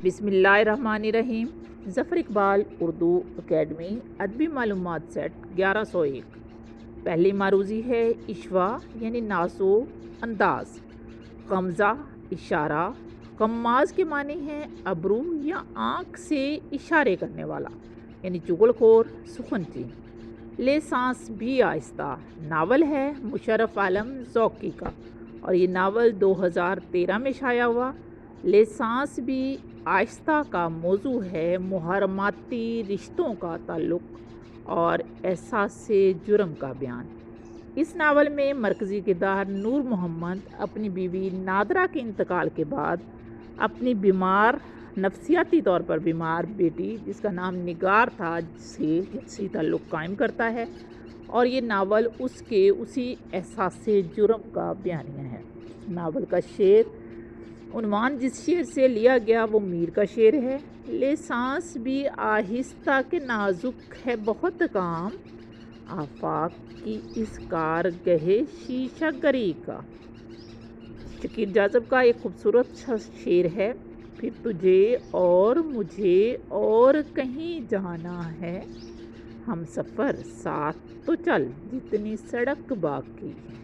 بسم اللہ الرحمن الرحیم۔ ظفر اقبال اردو اکیڈمی ادبی معلومات سیٹ 1101۔ پہلی معروضی ہے اشوا یعنی نازو انداز، قمزہ اشارہ، قماز کے معنی ہیں ابرو یا آنکھ سے اشارے کرنے والا یعنی چغل خور سخن چین۔ لے سانس بھی آہستہ ناول ہے مشرف عالم ذوقی کا، اور یہ ناول 2013 میں شائع ہوا۔ لے سانس بھی آہستہ کا موضوع ہے محرماتی رشتوں کا تعلق اور احساس جرم کا بیان۔ اس ناول میں مرکزی کردار نور محمد اپنی بیوی نادرہ کے انتقال کے بعد اپنی نفسیاتی طور پر بیمار بیٹی جس کا نام نگار تھا سے جنسی تعلق قائم کرتا ہے، اور یہ ناول اس کے اسی احساس جرم کا بیانیہ ہے۔ ناول کا شعر عنوان جس شعر سے لیا گیا وہ میر کا شعر ہے۔ لے سانس بھی آہستہ کے نازک ہے بہت کام، آفاق کی اس کارگہ شیشہ گری کا۔ شکیل جاذب کا ایک خوبصورت شعر ہے۔ پھر تجھے اور مجھے اور کہیں جانا ہے، ہم سفر ساتھ تو چل جتنی سڑک باقی ہے۔